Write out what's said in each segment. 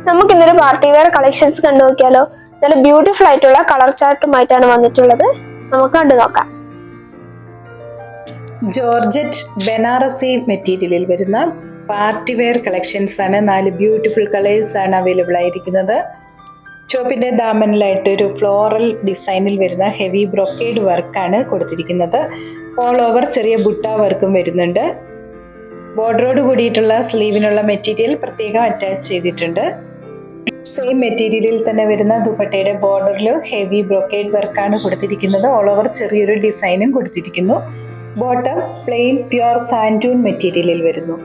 നമുക്ക് ഇന്നൊരു party wear collections കണ്ടു നോക്കിയാലോ. നല്ല ബ്യൂട്ടിഫുൾ ആയിട്ടുള്ള കളർ ചാർട്ടുമായിട്ടാണ് വന്നിട്ടുള്ളത്. നമുക്ക് കണ്ടു നോക്കാം. ജോർജറ്റ് ബനാറസി മെറ്റീരിയലിൽ വരുന്ന പാർട്ടി വെയർ കളക്ഷൻസ് ആണ്. 4 ബ്യൂട്ടിഫുൾ കളേഴ്സ് ആണ് അവൈലബിൾ ആയിരിക്കുന്നത്. ഷോപ്പിന്റെ ദാമനിലായിട്ട് ഒരു ഫ്ലോറൽ ഡിസൈനിൽ വരുന്ന ഹെവി ബ്രൊക്കേഡ് വർക്കാണ് കൊടുത്തിരിക്കുന്നത്. ഓൾ ഓവർ ചെറിയ ബുട്ട വർക്കും വരുന്നുണ്ട്. ബോർഡറോട് കൂടിയിട്ടുള്ള സ്ലീവിനുള്ള മെറ്റീരിയൽ പ്രത്യേകം അറ്റാച്ച് ചെയ്തിട്ടുണ്ട്. സെയിം മെറ്റീരിയലിൽ തന്നെ വരുന്ന ദുപ്പട്ടയുടെ ബോർഡറിൽ ഹെവി ബ്രൊക്കേഡ് വർക്കാണ് കൊടുത്തിരിക്കുന്നത്. ഓൾ ഓവർ ചെറിയൊരു ഡിസൈനും കൊടുത്തിരിക്കുന്നു. ബോട്ടം പ്ലെയിൻ പ്യുവർ സാൻഡൂൺ മെറ്റീരിയലിൽ വരുന്നു.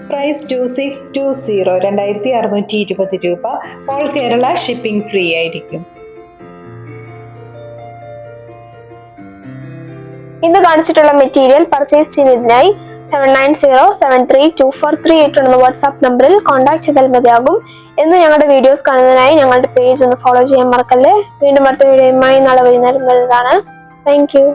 പ്രൈസ് 2620 2620 രൂപ. ഓൾ കേരള ഷിപ്പിംഗ് ഫ്രീ ആയിരിക്കും. ഇന്ന് കാണിച്ചിട്ടുള്ള മെറ്റീരിയൽ പർച്ചേസ് ചെയ്യുന്നതിനായി 7907324338 എന്ന വാട്സ്ആപ്പ് നമ്പറിൽ കോൺടാക്ട് ചെയ്താൽ മതിയാകും. എന്ന് ഞങ്ങളുടെ വീഡിയോസ് കാണുന്നതിനായി ഞങ്ങളുടെ പേജ് ഒന്ന് ഫോളോ ചെയ്യാൻ മറക്കല്ലേ. വീണ്ടും അടുത്ത വീഡിയോയുമായി നാളെ വൈകുന്നേരം വരുന്നതാണ്. Thank you.